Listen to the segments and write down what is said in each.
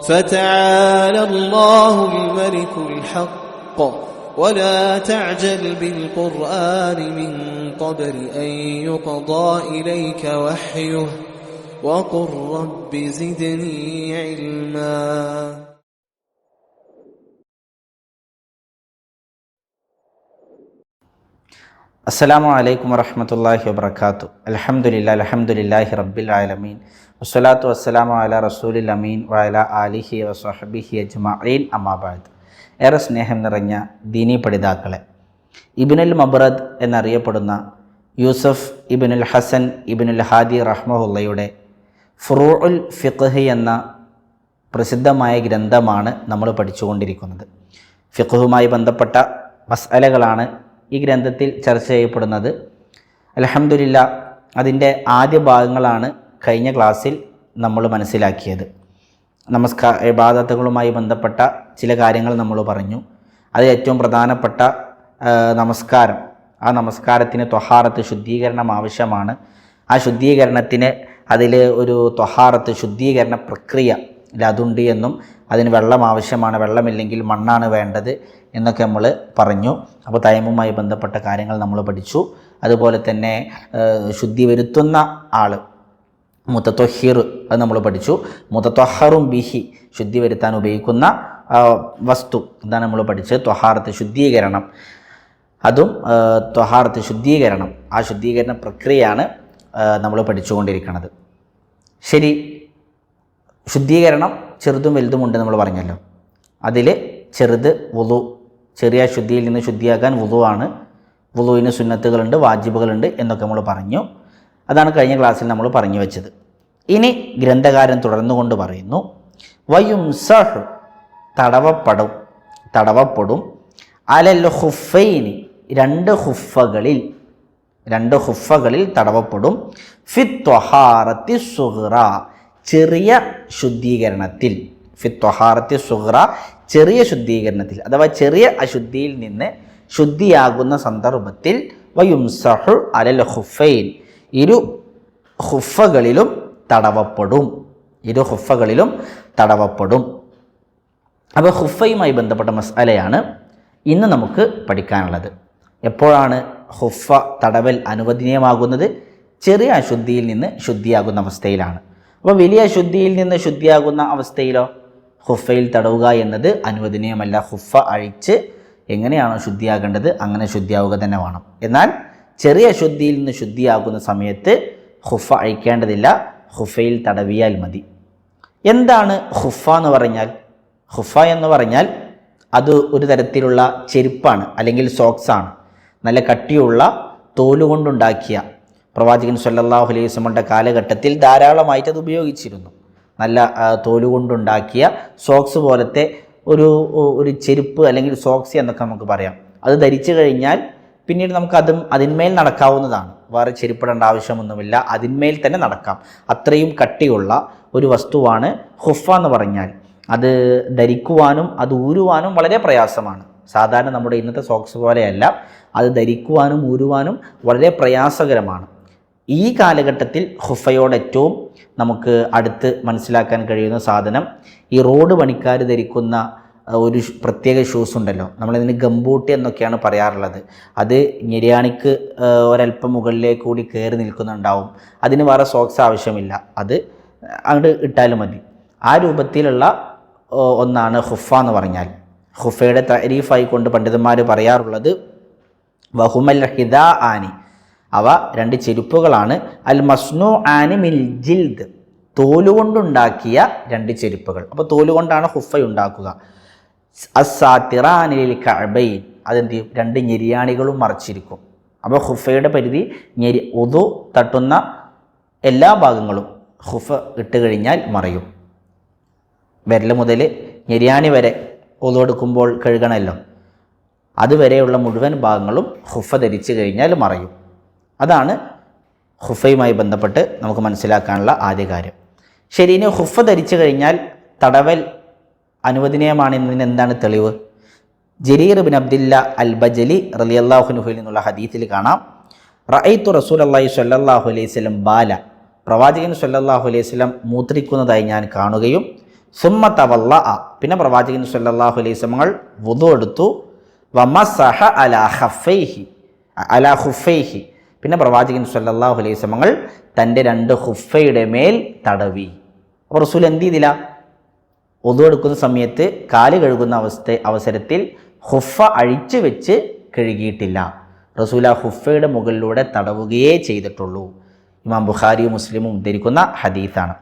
فتعالى الله الملك الحق ولا تعجل بالقرآن من قبل أن يقضى إليك وحيه وقل رب زدني علما. അസ്സലാമു അലൈക്കും വറഹ്മത്തുള്ളാഹി വബറകാതുഹു. അൽഹംദുലില്ലാഹി റബ്ബിൽ ആലമീൻ വസ്സലാത്തു വസ്സലാമു അലാ റസൂലിൽ അമീൻ വഅലാ ആലിഹി വസ്വഹ്ബിഹി അജ്മഈൻ അമ്മാ ബഅദ്. ഏറെ സ്നേഹം നിറഞ്ഞ ദീനീ പഠിതാക്കളെ, ഇബ്നുൽ മബ്റദ് എന്നറിയപ്പെടുന്ന യൂസഫ് ഇബ്നുൽ ഹസൻ ഇബ്നുൽ ഹാദി റഹ്മഹുള്ളയുടെ ഫുറൂഉൽ ഫിഖ്ഹ് എന്ന പ്രസിദ്ധമായ ഗ്രന്ഥമാണ് നമ്മൾ പഠിച്ചുകൊണ്ടിരിക്കുന്നത്. ഫിഖ്ഹുമായി ബന്ധപ്പെട്ട മസ്അലകളാണ് ഈ ഗ്രന്ഥത്തിൽ ചർച്ച ചെയ്യപ്പെടുന്നത്. അൽഹംദുലില്ലാ, അതിൻ്റെ ആദ്യ ഭാഗങ്ങളാണ് കഴിഞ്ഞ ക്ലാസ്സിൽ നമ്മൾ മനസ്സിലാക്കിയത്. ഇബാദത്തുകളുമായി ബന്ധപ്പെട്ട ചില കാര്യങ്ങൾ നമ്മൾ പറഞ്ഞു. അതിൽ ഏറ്റവും പ്രധാനപ്പെട്ട നമസ്കാരം. ആ നമസ്കാരത്തിന് ത്വഹാറത്ത്, ശുദ്ധീകരണം ആവശ്യമാണ്. ആ ശുദ്ധീകരണത്തിന് അതിൽ ഒരു ത്വഹാറത്ത്, ശുദ്ധീകരണ പ്രക്രിയ അതുണ്ട് എന്നും അതിന് വെള്ളം ആവശ്യമാണ്, വെള്ളമില്ലെങ്കിൽ മണ്ണാണ് വേണ്ടത് എന്നൊക്കെ നമ്മൾ പറഞ്ഞു. അപ്പോൾ തയമ്മുമായി ബന്ധപ്പെട്ട കാര്യങ്ങൾ നമ്മൾ പഠിച്ചു. അതുപോലെ തന്നെ ശുദ്ധി വരുത്തുന്ന ആൾ മുതത്വഹിർ, അത് നമ്മൾ പഠിച്ചു. മുതത്വഹറും ബിഹി, ശുദ്ധി വരുത്താൻ ഉപയോഗിക്കുന്ന വസ്തു, ഇതാണ് നമ്മൾ പഠിച്ചത്. ത്വഹാറത്ത്, ശുദ്ധീകരണം, അതും ത്വഹാറത്ത്, ശുദ്ധീകരണം, ആ ശുദ്ധീകരണ പ്രക്രിയയാണ് നമ്മൾ പഠിച്ചുകൊണ്ടിരിക്കുന്നത്. ശരി, ശുദ്ധീകരണം ചെറുതും വലുതുമുണ്ട് നമ്മൾ പറഞ്ഞല്ലോ. അതിൽ ചെറുത് വുളു, ചെറിയ ശുദ്ധിയിൽ നിന്ന് ശുദ്ധിയാക്കാൻ വുളുവാണ്. വുളുവിന് സുന്നത്തുകളുണ്ട്, വാജിബുകളുണ്ട് എന്നൊക്കെ നമ്മൾ പറഞ്ഞു. അതാണ് കഴിഞ്ഞ ക്ലാസ്സിൽ നമ്മൾ പറഞ്ഞു വെച്ചത്. ഇനി ഗ്രന്ഥകാരൻ തുടർന്നുകൊണ്ട് പറയുന്നു, വയുംസഹ്, തടവപ്പെടും അലൽ ഖുഫൈനി, രണ്ട് ഖുഫകളിൽ തടവപ്പെടും. ഫിത് ത്വഹാറത്തി സുഗ്റ, ചെറിയ ശുദ്ധീകരണത്തിൽ. ഫിത് ത്വഹാറത്തി സുഗ്റ, ചെറിയ ശുദ്ധീകരണത്തിൽ, അഥവാ ചെറിയ അശുദ്ധിയിൽ നിന്ന് ശുദ്ധിയാകുന്ന സന്ദർഭത്തിൽ വയുംസഹു അലൽ ഖുഫൈൻ, ഇരു ഖുഫകളിലും തടവപ്പെടും. അപ്പോൾ ഖുഫയുമായി ബന്ധപ്പെട്ട മസ്അലയാണ് ഇന്ന് നമുക്ക് പഠിക്കാനുള്ളത്. എപ്പോഴാണ് ഖുഫ തടവൽ അനുവദനീയമാകുന്നത്? ചെറിയ അശുദ്ധിയിൽ നിന്ന് ശുദ്ധിയാകുന്ന അവസ്ഥയിലാണ്. അപ്പോൾ വലിയ അശുദ്ധിയിൽ നിന്ന് ശുദ്ധിയാകുന്ന അവസ്ഥയിലോ ഖുഫയിൽ തടവുക എന്നത് അനുവദനീയമല്ല. ഖുഫ അഴിച്ച് എങ്ങനെയാണോ ശുദ്ധിയാകേണ്ടത് അങ്ങനെ ശുദ്ധിയാവുക തന്നെ വേണം. എന്നാൽ ചെറിയ അശുദ്ധിയിൽ നിന്ന് ശുദ്ധിയാകുന്ന സമയത്ത് ഖുഫ അഴിക്കേണ്ടതില്ല, ഖുഫയിൽ തടവിയാൽ മതി. എന്താണ് ഖുഫ എന്ന് പറഞ്ഞാൽ? ഖുഫ എന്ന് പറഞ്ഞാൽ അത് ഒരു തരത്തിലുള്ള ചെരുപ്പാണ്, അല്ലെങ്കിൽ സോക്സാണ്. നല്ല കട്ടിയുള്ള തോലുകൊണ്ടുണ്ടാക്കിയ, പ്രവാചകൻ സല്ലല്ലാഹു അലൈഹി വസല്ലമയുടെ കാലഘട്ടത്തിൽ ധാരാളമായിട്ട് അത് ഉപയോഗിച്ചിരുന്നു. നല്ല തോലുകൊണ്ടുണ്ടാക്കിയ സോക്സ് പോലത്തെ ഒരു ചെരുപ്പ്, അല്ലെങ്കിൽ സോക്സ് എന്നൊക്കെ നമുക്ക് പറയാം. അത് ധരിച്ചു കഴിഞ്ഞാൽ പിന്നീട് നമുക്ക് അതിന്മേൽ നടക്കാവുന്നതാണ്. വേറെ ചെരുപ്പിടേണ്ട ആവശ്യമൊന്നുമില്ല, അതിന്മേൽ തന്നെ നടക്കാം. അത്രയും കട്ടിയുള്ള ഒരു വസ്തുവാണ് ഖുഫ എന്ന് പറഞ്ഞാൽ. അത് ധരിക്കുവാനും അത് ഊരുവാനും വളരെ പ്രയാസമാണ്. സാധാരണ നമ്മുടെ ഇന്നത്തെ സോക്സ് പോലെയല്ല, അത് ധരിക്കുവാനും ഊരുവാനും വളരെ പ്രയാസകരമാണ്. ഈ കാലഘട്ടത്തിൽ ഖുഫയോട് ഏറ്റവും നമുക്ക് അടുത്ത് മനസ്സിലാക്കാൻ കഴിയുന്ന സാധനം ഈ റോഡ് പണിക്കാർ ധരിക്കുന്ന ഒരു പ്രത്യേക ഷൂസ് ഉണ്ടല്ലോ, നമ്മളിതിന് ഗംബൂട്ട് എന്നൊക്കെയാണ് പറയാറുള്ളത്. അത് ഞെരിയാണിക്ക് ഒരല്പം മുകളിലേക്ക് കൂടി കയറി നിൽക്കുന്നുണ്ടാവും. അതിന് വേറെ സോക്സ് ആവശ്യമില്ല, അത് അങ്ങോട്ട് ഇട്ടാലും മതി. ആ രൂപത്തിലുള്ള ഒന്നാണ് ഖുഫ എന്ന് പറഞ്ഞാൽ. ഖുഫയുടെ തരീഫായി കൊണ്ട് പണ്ഡിതന്മാർ പറയാറുള്ളത് വഹുമൽ ഹിദാ ആനി, അവ രണ്ട് ചെരുപ്പുകളാണ്. അൽ മസ്നു ആനി മിൽ ജിൽദ്, തോലുകൊണ്ടുണ്ടാക്കിയ രണ്ട് ചെരുപ്പുകൾ. അപ്പോൾ തോലുകൊണ്ടാണ് ഖുഫ ഉണ്ടാക്കുക. അസ്സാത്തിറാനിൽ കഅബൈൻ, അതെന്ത് ചെയ്യും? രണ്ട് ഞെരിയാണികളും മറച്ചിരിക്കും. അപ്പോൾ ഖുഫയുടെ പരിധി ഉദു തട്ടുന്ന എല്ലാ ഭാഗങ്ങളും ഖുഫ ഇട്ട് കഴിഞ്ഞാൽ മറയും. വിരൽ മുതൽ ഞെരിയാണി വരെ ഉദു എടുക്കുമ്പോൾ കഴുകണമല്ലോ, അതുവരെയുള്ള മുഴുവൻ ഭാഗങ്ങളും ഖുഫ ധരിച്ചു കഴിഞ്ഞാൽ മറയും. അതാണ് ഖുഫയുമായി ബന്ധപ്പെട്ട് നമുക്ക് മനസ്സിലാക്കാനുള്ള ആദ്യ കാര്യം. ശരി, ഇനി ഖുഫ ധരിച്ചു കഴിഞ്ഞാൽ തടവൽ അനുവദനീയമാണെന്നതിന് എന്താണ് തെളിവ്? ജരീർ ബിൻ അബ്ദില്ല അൽ ബജലി റളിയല്ലാഹു അൻഹുവിൽ നിന്നുള്ള ഹദീസിൽ കാണാം, റഅയ്തു റസൂലല്ലാഹി സ്വല്ലല്ലാഹു അലൈഹി വസല്ലം ബാല, പ്രവാചകൻ സ്വല്ലല്ലാഹു അലൈഹി വസല്ലം മൂത്രിക്കുന്നതായി ഞാൻ കാണുകയും സുമ്മ തവല്ലഅ, പിന്നെ പ്രവാചകൻ സല്ലല്ലാഹു അലൈഹി വസല്ലം വുദു എടുത്തു. വമസഹ അലാ ഖുഫൈഹി, പിന്നെ പ്രവാചകൻ സല്ലല്ലാഹു അലൈഹി വസല്ലം തൻ്റെ 2 ഖുഫയുടെ മേൽ തടവി. അപ്പോൾ റസൂൽ എന്ത് ചെയ്തില്ല? വുദു എടുക്കുന്ന സമയത്ത് കാല് കഴുകുന്ന അവസരത്തിൽ ഖുഫ അഴിച്ചു വെച്ച് കഴുകിയിട്ടില്ല. റസൂൽ ആ ഖുഫയുടെ മുകളിലൂടെ തടവുകയേ ചെയ്തിട്ടുള്ളൂ. ഇമാം ബുഖാരിയും മുസ്ലിമും ഉദ്ധരിക്കുന്ന ഹദീസാണ്.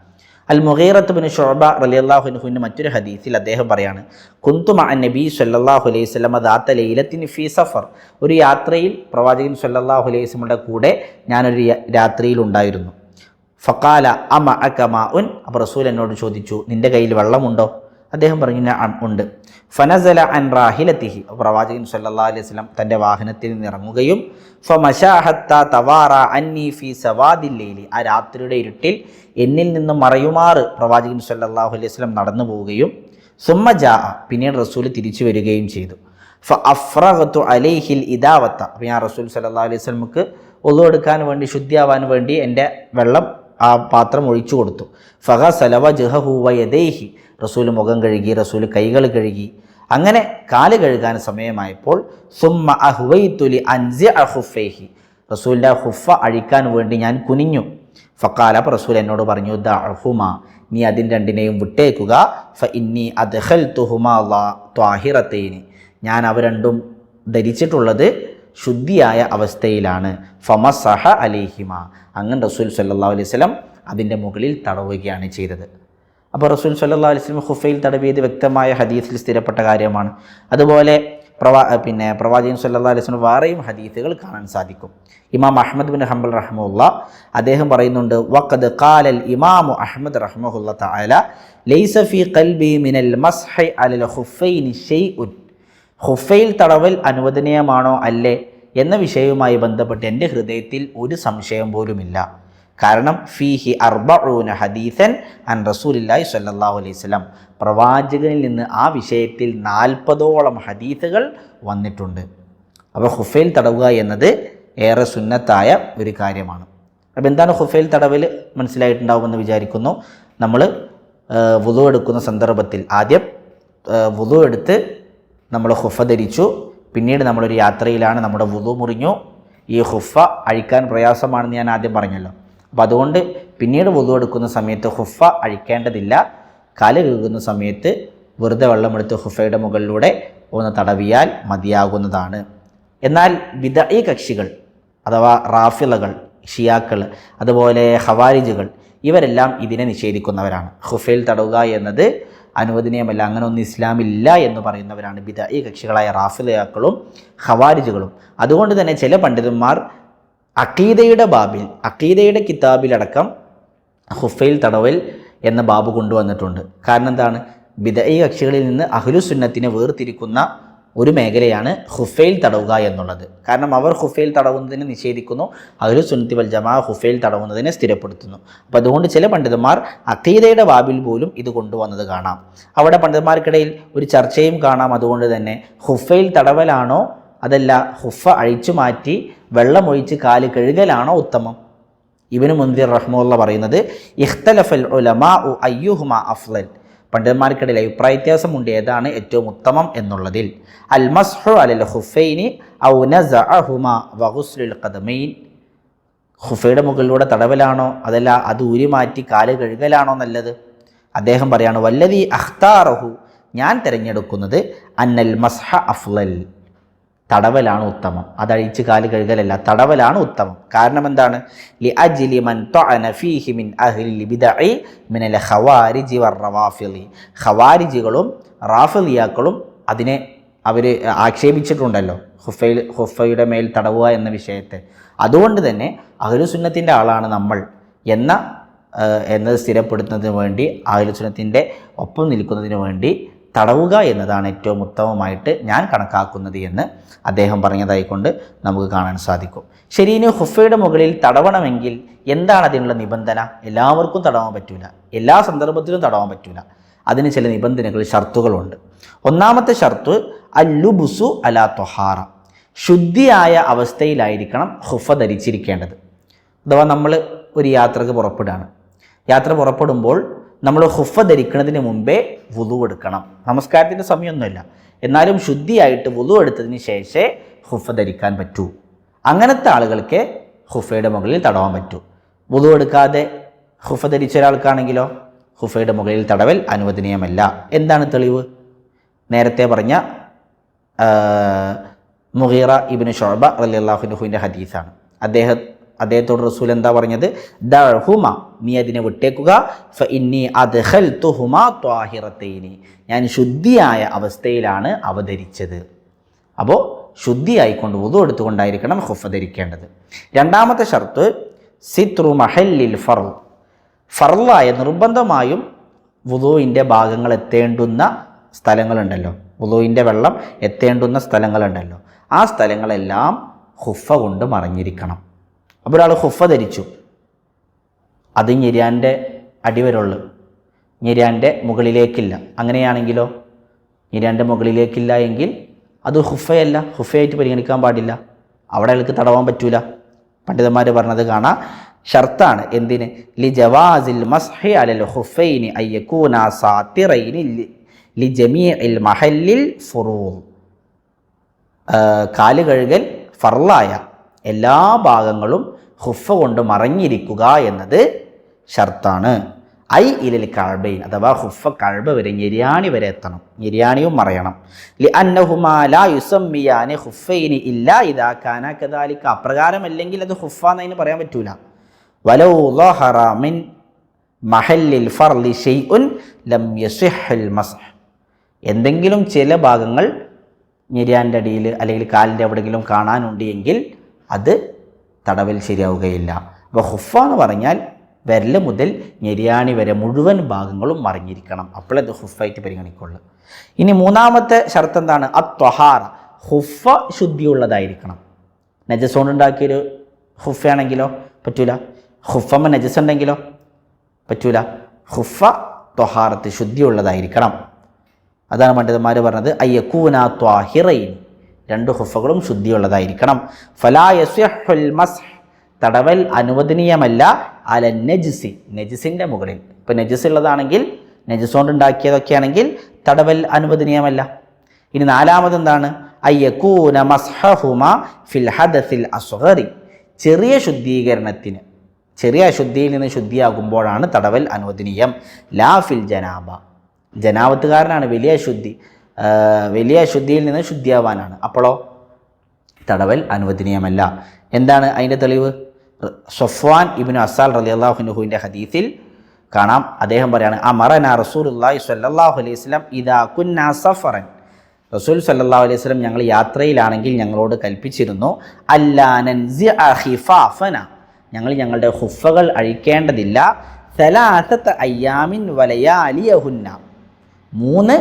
അൽ മുഗീറത്ത് ബിൻ ശുഅബ റളിയല്ലാഹു അൻഹുവിൻ്റെ മറ്റൊരു ഹദീസിൽ അദ്ദേഹം പറയാണ്, കുന്തു മഅ നബി സല്ലല്ലാഹു അലൈഹി വസല്ലം ദാത ലൈലത്തിൻ ഫീ സഫർ, ഒരു യാത്രയിൽ പ്രവാചകൻ സല്ലല്ലാഹു അലൈഹി വസല്ലമയുടെ കൂടെ ഞാനൊരു രാത്രിയിൽ ഉണ്ടായിരുന്നു. ഫഖാല അമഅക മാഉൻ, അപ്പോൾ റസൂൽ എന്നോട് ചോദിച്ചു, നിൻ്റെ കയ്യിൽ വെള്ളമുണ്ടോ? അദ്ദേഹം പറഞ്ഞു, നഅം, ഉണ്ട്. ഫനസല അൻ റാഹിലത്തിഹി, പ്രവാചകൻ സല്ലല്ലാഹു അലൈഹി വസല്ലം തൻ്റെ വാഹനത്തിൽ നിന്ന് ഇറങ്ങുകയും ഫമശാ ഹത്താ തവാറ അന്നി ഫീ സവാദിൽ ലൈലി, ആ രാത്രിയുടെ ഇരുട്ടിൽ എന്നിൽ നിന്ന് മറയുമാറ് പ്രവാചകൻ സല്ലല്ലാഹു അലൈഹി വസല്ലം നടന്നു പോവുകയും സുമ്മ ജാഅ, പിന്നീട് റസൂൽ തിരിച്ചു വരികയും ചെയ്തു. ഫഅഫ്റഗതു അലൈഹിൽ ഇദാവത്ത, അപ്പോൾ ഞാൻ റസൂൽ സല്ലല്ലാഹു അലൈഹി വസല്ലമക്ക് വുളു എടുക്കാൻ വേണ്ടി, ശുദ്ധിയാവാൻ വേണ്ടി എൻ്റെ വെള്ളം ആ പാത്രം ഒഴിച്ചു കൊടുത്തു. ഫഗസല വജ്ഹഹു വയദൈഹി, റസൂൽ മുഖം കഴുകി, റസൂൽ കൈകൾ കഴുകി. അങ്ങനെ കാല് കഴുകാൻ സമയമായപ്പോൾ സുമ്മ അഹ്വൈതു ലി അൻസിഅ ഖുഫൈഹി, റസൂലിൻ്റെ ഖുഫ അഴിക്കാൻ വേണ്ടി ഞാൻ കുനിഞ്ഞു. ഫഖാല, റസൂൽ എന്നോട് പറഞ്ഞു, ദഅഹുമാ, നീ അതിൻ രണ്ടിനെയും വിട്ടേക്കുക. ഫഇന്നി അദ്ഖൽതുഹുമാ ത്വാഹിറതൈനി, ഞാൻ അവ രണ്ടും ധരിച്ചിട്ടുള്ളത് ശുദ്ധിയായ അവസ്ഥയിലാണ്. ഫമസഹ അലൈഹിമ, അങ്ങനെ റസൂൽ സല്ലല്ലാഹു അലൈഹി വസല്ലം അതിൻ്റെ മുകളിൽ തടവുകയാണ് ചെയ്തത്. അപ്പോൾ റസൂൽ സല്ലല്ലാഹു അലൈഹി വസല്ലം ഖുഫയിൽ തടവിയത് വ്യക്തമായ ഹദീസിൽ സ്ഥിരപ്പെട്ട കാര്യമാണ്. അതുപോലെ പ്രവാചകൻ സല്ലല്ലാഹു അലൈഹി വസല്ലം വേറെയും ഹദീസുകൾ കാണാൻ സാധിക്കും. ഇമാം അഹ്മദ് ബിൻ ഹംബൽ റഹ്മഹുല്ലാ അദ്ദേഹം പറയുന്നുണ്ട്, വഖദ് ഖാലൽ ഇമാമു അഹ്മദ് റഹ്മഹുല്ലാ തആല ലൈസ ഫീ ഖൽബി മിനൽ മസ്ഹി അലൽ ഖുഫൈനി ഷൈഉൻ, ഖുഫയിൽ തടവൽ അനുവദനീയമാണോ അല്ലേ എന്ന വിഷയവുമായി ബന്ധപ്പെട്ട് എൻ്റെ ഹൃദയത്തിൽ ഒരു സംശയം പോലുമില്ല. കാരണം ഫീഹി 40 ഹദീസൻ അൻ റസൂലില്ലാഹി സ്വല്ലല്ലാഹു അലൈഹി വസല്ലം, പ്രവാചകനിൽ നിന്ന് ആ വിഷയത്തിൽ 40ഓളം ഹദീസുകൾ വന്നിട്ടുണ്ട്. അപ്പോൾ ഖുഫയിൽ തടവുക എന്നത് ഏറെ സുന്നത്തായ ഒരു കാര്യമാണ്. അപ്പോൾ എന്താണ് ഖുഫയിൽ തടവൽ മനസ്സിലായിട്ടുണ്ടാവുമെന്ന് വിചാരിക്കുന്നു. നമ്മൾ വുളു എടുക്കുന്ന സന്ദർഭത്തിൽ ആദ്യം വുളു എടുത്ത് നമ്മൾ ഖുഫ ധരിച്ചു. പിന്നീട് നമ്മളൊരു യാത്രയിലാണ്, നമ്മുടെ വുളു മുറിഞ്ഞു. ഈ ഖുഫ അഴിക്കാൻ പ്രയാസമാണെന്ന് ഞാൻ ആദ്യം പറഞ്ഞല്ലോ. അപ്പോൾ അതുകൊണ്ട് പിന്നീട് വുളു എടുക്കുന്ന സമയത്ത് ഖുഫ അഴിക്കേണ്ടതില്ല. കാല് കഴുകുന്ന സമയത്ത് വെറുതെ വെള്ളമെടുത്ത് ഖുഫയുടെ മുകളിലൂടെ ഒന്ന് തടവിയാൽ മതിയാകുന്നതാണ്. എന്നാൽ ബിദ്അഈ കക്ഷികൾ അഥവാ റാഫിളകൾ, ഷിയാക്കൾ, അതുപോലെ ഖവാരിജുകൾ, ഇവരെല്ലാം ഇതിനെ നിഷേധിക്കുന്നവരാണ്. ഖുഫയിൽ തടവുക എന്നത് അനുവദനീയമല്ല, അങ്ങനെ ഒന്നും ഇസ്ലാമില്ല എന്ന് പറയുന്നവരാണ് ബിദ്അഈ കക്ഷികളായ റാഫിളയാക്കളും ഖവാരിജുകളും. അതുകൊണ്ട് തന്നെ ചില പണ്ഡിതന്മാർ അഖീദയുടെ കിതാബിലടക്കം ഖുഫയിൽ തടവൽ എന്ന ബാബ് കൊണ്ടുവന്നിട്ടുണ്ട്. കാരണം എന്താണ്? ബിദ്അഈ കക്ഷികളിൽ നിന്ന് അഹ്ലുസുന്നത്തിനെ വേർതിരിക്കുന്ന ഒരു മേഖലയാണ് ഖുഫയിൽ തടവുക എന്നുള്ളത്. കാരണം അവർ ഖുഫയിൽ തടവുന്നതിനെ നിഷേധിക്കുന്നു, അഹ്ലുസുന്നത്തി വൽ ജമാഅ ഖുഫയിൽ തടവുന്നതിനെ സ്ഥിരപ്പെടുത്തുന്നു. അപ്പോൾ അതുകൊണ്ട് ചില പണ്ഡിതന്മാർ അഖീദയുടെ ബാബിൽ പോലും ഇത് കൊണ്ടുവന്നത് കാണാം. അവിടെ പണ്ഡിതന്മാർക്കിടയിൽ ഒരു ചർച്ചയും കാണാം. അതുകൊണ്ട് തന്നെ ഖുഫയിൽ തടവലാണോ അതല്ല ഖുഫ അഴിച്ചു മാറ്റി വെള്ളമൊഴിച്ച് കാല് കഴുകലാണോ ഉത്തമം? ഇബ്നു മുൻദിർ റഹ്മത്തുള്ളാഹി പറയുന്നത്, ഇഖ്തലഫൽ ഉലമാഉ അയ്യുഹുമാ അഫ്ളൽ, പണ്ഡിതന്മാർക്കിടയിൽ അഭിപ്രായ വ്യത്യാസമുണ്ട് ഏതാണ് ഏറ്റവും ഉത്തമം എന്നുള്ളതിൽ. അൽ മസ്ഹു അലൽ ഖുഫൈനി ഔ നസഅഹുമാ വഗുസ്ലുൽ ഖദമൈൻ, ഖുഫയുടെ മുകളിലൂടെ തടവലാണോ അതല്ല അത് ഊരി മാറ്റി കാല് കഴുകലാണോ നല്ലത്? അദ്ദേഹം പറയാണ്, വല്ലദീ അഖ്താറഹു, ഞാൻ തിരഞ്ഞെടുക്കുന്നത് അന്നൽ മസ്ഹ അഫ്ളൽ, തടവലാണ് ഉത്തമം, അതഴിച്ച് കാല് കഴുകലല്ല, തടവലാണ് ഉത്തമം. കാരണം എന്താണ്? ലിഅജ്ലി മൻ തഅന ഫീഹി മിൻ അഹ്ലിൽ ബിദ്അഇ മിനൽ ഖവാരിജി വറവാഫിളി, ഖവാരിജികളും റാഫിളിയാക്കളും അതിനെ അവർ ആക്ഷേപിച്ചിട്ടുണ്ടല്ലോ, ഖുഫയുടെ മേൽ തടവുക എന്ന വിഷയത്തെ. അതുകൊണ്ട് തന്നെ അഹ്ലുസുന്നത്തിൻ്റെ ആളാണ് നമ്മൾ എന്നത് സ്ഥിരപ്പെടുത്തുന്നതിന് വേണ്ടി, അഹ്ലുസുന്നത്തിൻ്റെ ഒപ്പം നിൽക്കുന്നതിന് വേണ്ടി തടവുക എന്നതാണ് ഏറ്റവും ഉത്തമമായിട്ട് ഞാൻ കണക്കാക്കുന്നത് എന്ന് അദ്ദേഹം പറഞ്ഞതായിക്കൊണ്ട് നമുക്ക് കാണാൻ സാധിക്കും. ശരി, ഇനി ഖുഫയുടെ മുകളിൽ തടവണമെങ്കിൽ എന്താണ് അതിനുള്ള നിബന്ധന? എല്ലാവർക്കും തടവാൻ പറ്റൂല, എല്ലാ സന്ദർഭത്തിലും തടവാൻ പറ്റൂല. അതിന് ചില നിബന്ധനകൾ, ഷർത്തുകളുണ്ട്. ഒന്നാമത്തെ ഷർത്ത് അല്ലുബുസു അലാ ത്വഹാറ, ശുദ്ധിയായ അവസ്ഥയിലായിരിക്കണം ഖുഫ ധരിച്ചിരിക്കേണ്ടത്. അഥവാ നമ്മൾ ഒരു യാത്രക്ക് പുറപ്പെടുകയാണ്. യാത്ര പുറപ്പെടുമ്പോൾ നമ്മൾ ഖുഫ ധരിക്കുന്നതിന് മുമ്പേ വുളു എടുക്കണം. നമസ്കാരത്തിൻ്റെ സമയമൊന്നുമില്ല, എന്നാലും ശുദ്ധിയായിട്ട് വുളു എടുത്തതിന് ശേഷമേ ഖുഫ ധരിക്കാൻ പറ്റൂ. അങ്ങനത്തെ ആളുകൾക്ക് ഖുഫയുടെ മുകളിൽ തടവാൻ പറ്റൂ. വുളു എടുക്കാതെ ഖുഫ ധരിച്ച ഒരാൾക്കാണെങ്കിലോ ഖുഫയുടെ മുകളിൽ തടവൽ അനുവദനീയമല്ല. എന്താണ് തെളിവ്? നേരത്തെ പറഞ്ഞ മുഗീറ ഇബ്നു ശുഅബ റളിയല്ലാഹു അൻഹുവിൻ്റെ ഹദീസാണ്. അദ്ദേഹത്തോട് റസൂൽ എന്താ പറഞ്ഞത്? ദഅഹുമ, നീ അതിനെ വിട്ടേക്കുക. ഫഇന്നി അദ്ഖൽതുഹുമാ ത്വാഹിറത്തൈനി, ഞാൻ ശുദ്ധിയായ അവസ്ഥയിലാണ് അവതരിച്ചത്. അപ്പോൾ ശുദ്ധിയായിക്കൊണ്ട് വുളു എടുത്തുകൊണ്ടായിരിക്കണം ഖുഫ ധരിക്കേണ്ടത്. രണ്ടാമത്തെ ഷർത്ത് സിത്രു മഹല്ലിൽ ഫർള്, ഫർളായ നിർബന്ധമായും വുളുവിൻ്റെ ഭാഗങ്ങൾ എത്തേണ്ടുന്ന സ്ഥലങ്ങളുണ്ടല്ലോ, വുളുവിൻ്റെ വെള്ളം എത്തേണ്ടുന്ന സ്ഥലങ്ങളുണ്ടല്ലോ, ആ സ്ഥലങ്ങളെല്ലാം ഖുഫ കൊണ്ട് മറഞ്ഞിരിക്കണം. അപ്പോൾ ഒരാൾ ഖുഫ ധരിച്ചു, അത് ഞെരിയാൻ്റെ അടിവരുള്ളു, ഞെരിയാൻ്റെ മുകളിലേക്കില്ല. അങ്ങനെയാണെങ്കിലോ ഞെരിയാൻ്റെ മുകളിലേക്കില്ല എങ്കിൽ അത് ഖുഫയല്ല, ഖുഫയായിട്ട് പരിഗണിക്കാൻ പാടില്ല. അവിടെ അയാൾക്ക് തടവാൻ പറ്റൂല. പണ്ഡിതന്മാർ പറഞ്ഞത് കാണാം, ഷർത്താണ്. എന്തിന്? ലി ജവാസിൽ മസ്ഹി അലൽ ഖുഫൈനി അയ്യകൂന സാത്തിറൈനി ലി ജമീഇൽ മഹല്ലിൽ ഫുറൂദ്. കാല് കഴുകൽ ഫർളായ എല്ലാ ഭാഗങ്ങളും ഖുഫ കൊണ്ട് മറഞ്ഞിരിക്കുക എന്നത് ഷർത്താണ്. ഐ ഇലൽ കഅബൈൻ, അഥവാ ഖുഫ കഅബ വരെ, ഞെരിയാണി വരെ എത്തണം, ഞെരിയാണിയും മറയണം. ലി അന്നഹുമാ ലാ യുസമ്മിയാനി ഖുഫൈനി ഇല്ലാ ഇദാ കാന കദാലിക, അപ്രകാരമല്ലെങ്കിൽ അത് ഖുഫ എന്നതിന് പറയാൻ പറ്റൂല. വലൗ ളഹറ മിൻ മഹല്ലിൽ ഫർളി ഷൈഉൻ ലം യസിഹ്ൽ മസ്ഹ്, എന്തെങ്കിലും ചില ഭാഗങ്ങൾ ഞെരിയാൻ്റെ അടിയിൽ അല്ലെങ്കിൽ കാലിൻ്റെ എവിടെയെങ്കിലും കാണാനുണ്ട് എങ്കിൽ അത് തടവൽ ശരിയാവുകയില്ല. അപ്പോൾ ഖുഫ എന്ന് പറഞ്ഞാൽ വിരൽ മുതൽ ഞെരിയാണി വരെ മുഴുവൻ ഭാഗങ്ങളും മറിഞ്ഞിരിക്കണം, അപ്പോഴേ അത് ഖുഫായിട്ട് പരിഗണിക്കുള്ളൂ. ഇനി മൂന്നാമത്തെ ഷർത്ത് എന്താണ്? അത്വഹാറ, ഖുഫ ശുദ്ധിയുള്ളതായിരിക്കണം. നജസ് കൊണ്ടുണ്ടാക്കിയൊരു ഖുഫയാണെങ്കിലോ പറ്റൂല, ഖുഫമ്മ നജസ് ഉണ്ടെങ്കിലോ പറ്റൂല. ഖുഫ ത്വഹാറത്ത്, ശുദ്ധിയുള്ളതായിരിക്കണം. അതാണ് പണ്ഡിതന്മാർ പറഞ്ഞത് അയ്യകൂന ത്വാഹിറൈൻ, രണ്ട് ഖുഫകളും ശുദ്ധിയുള്ളതായിരിക്കണം. ഫലാ യസ്ഹുൽ മസ്ഹ്, തടവൽ അനുവദനീയമല്ല അല നജ്സി, നജസിൻ്റെ മുകളിൽ. ഇപ്പം നജസ് ഉള്ളതാണെങ്കിൽ, നജസ് കൊണ്ടുണ്ടാക്കിയതൊക്കെയാണെങ്കിൽ തടവൽ അനുവദനീയമല്ല. ഇനി നാലാമതെന്താണ്? അയ്യകൂന മസ്ഹഹുമ ഫിൽ ഹദസിൽ അസ്ഗറി, ചെറിയ ശുദ്ധീകരണത്തിന്, ചെറിയ അശുദ്ധിയിൽ നിന്ന് ശുദ്ധിയാകുമ്പോഴാണ് തടവൽ അനുവദനീയം. ലാ ഫിൽ ജനാബ, ജനാബത്തുകാരനാണ് വലിയ അശുദ്ധി, വലിയ അശുദ്ധിയിൽ നിന്ന് ശുദ്ധിയാവാനാണ്, അപ്പോഴോ തടവൽ അനുവദനീയമല്ല. എന്താണ് അതിൻ്റെ തെളിവ്? സഫ്വാൻ ഇബ്നു അസാൽ റളിയല്ലാഹു അൻഹുവിൻ്റെ ഹദീസിൽ കാണാം, അദ്ദേഹം പറയാണ്, അമറനാ റസൂലുള്ളാഹി സ്വല്ലല്ലാഹു അലൈഹി വസല്ലം ഇദാ കുന്നാ സഫറൻ, റസൂൽ സല്ലല്ലാഹു അലൈഹി വസല്ലം ഞങ്ങൾ യാത്രയിലാണെങ്കിൽ ഞങ്ങളോട് കൽപ്പിച്ചിരുന്നു, അല്ലാ നൻസിഅ ഖിഫാഫന, ഞങ്ങൾ ഞങ്ങളുടെ ഖുഫകൾ അഴിക്കേണ്ടതില്ല, സലാസത അയ്യാമിൻ വലയാലിയഹുന്ന, 3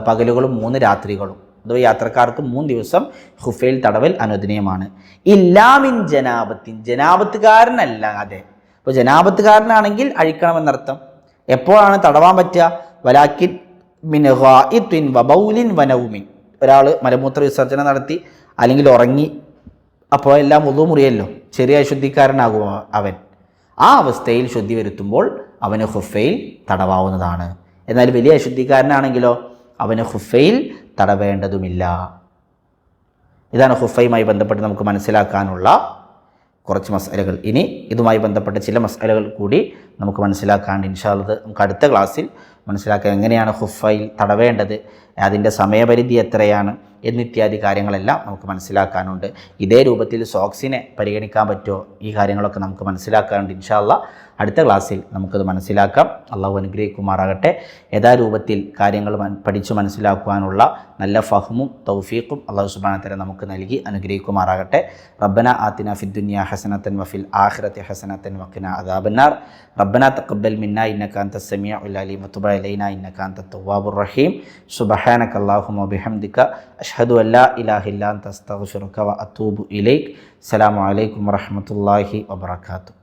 പകലുകളും 3 രാത്രികളും, അഥവാ യാത്രക്കാർക്ക് 3 ദിവസം ഖുഫയിൽ തടവൽ അനുവദനീയമാണ്. ഇല്ലാമിൻ ജനാബത്തിൻ, ജനാബത്തുകാരനല്ലാതെ. അപ്പോൾ ജനാബത്തുകാരനാണെങ്കിൽ അഴിക്കണമെന്നർത്ഥം. എപ്പോഴാണ് തടവാൻ പറ്റുക? വലാക്കിൻ മിൻ ഗായിത്തിൻ വബൗലിൻ വനൗമിൻ, ഒരാൾ മലമൂത്ര വിസർജനം നടത്തി അല്ലെങ്കിൽ ഉറങ്ങി, അപ്പോൾ എല്ലാം വുളു മുറിയല്ലോ, ചെറിയ അശുദ്ധിക്കാരനാകും അവൻ. ആ അവസ്ഥയിൽ ശുദ്ധി വരുത്തുമ്പോൾ അവന് ഖുഫയിൽ തടവാവുന്നതാണ്. എന്നാൽ വലിയ അശുദ്ധിക്കാരനാണെങ്കിലോ അവന് ഖുഫയിൽ തടവേണ്ടതുമില്ല. ഇതാണ് ഖുഫയുമായി ബന്ധപ്പെട്ട് നമുക്ക് മനസ്സിലാക്കാനുള്ള കുറച്ച് മസ്അലകൾ. ഇനി ഇതുമായി ബന്ധപ്പെട്ട ചില മസ്അലകൾ കൂടി നമുക്ക് മനസ്സിലാക്കാണ്ട് ഇൻഷാ അല്ലാഹ് നമുക്ക് അടുത്ത ക്ലാസ്സിൽ മനസ്സിലാക്കാൻ എങ്ങനെയാണ് ഖുഫയിൽ തടവേണ്ടത്, അതിൻ്റെ സമയപരിധി എത്രയാണ് എന്നിത്യാദി കാര്യങ്ങളെല്ലാം നമുക്ക് മനസ്സിലാക്കാനുണ്ട്. ഇതേ രൂപത്തിൽ സോക്സിനെ പരിഗണിക്കാൻ പറ്റുമോ, ഈ കാര്യങ്ങളൊക്കെ നമുക്ക് മനസ്സിലാക്കാനുണ്ട്. ഇൻഷാ അല്ലാഹ് അടുത്ത ക്ലാസ്സിൽ നമുക്കത് മനസ്സിലാക്കാം. അള്ളാഹു അനുഗ്രഹിക്കുമാറാകട്ടെ. യഥാരൂപത്തിൽ കാര്യങ്ങൾ പഠിച്ചു മനസ്സിലാക്കുവാനുള്ള നല്ല ഫഹ്മും തൗഫീഖും അള്ളാഹു സുബ്ഹാനഹു വ തആല നമുക്ക് നൽകി അനുഗ്രഹിക്കുമാറാകട്ടെ. റബ്ബന ആതിന ഫിദ്ദുനിയ ഹസനതൻ വഫിൽ ആഖിറതി ഹസനതൻ വഖിന അദാബന്നാർ. റബ്ബന തഖബ്ബൽ മിന്നാ ഇന്നക അൻതസ് സമീഉൽ അലീം വതുബ് അലൈനാ ഇന്നക അൻതത് തവ്വാബുർ റഹീം. സുബ്ഹാനക അല്ലാഹുമ്മ വബിഹംദിക അഷ്ഹദു അൻ ലാ ഇലാഹ ഇല്ലാ അൻത അസ്തഗ്ഫിറുക വ അതൂബു ഇലൈക്. അസ്സലാമു അലൈക്കും വറഹ്മത്തുള്ളാഹി വബറകാതുഹു.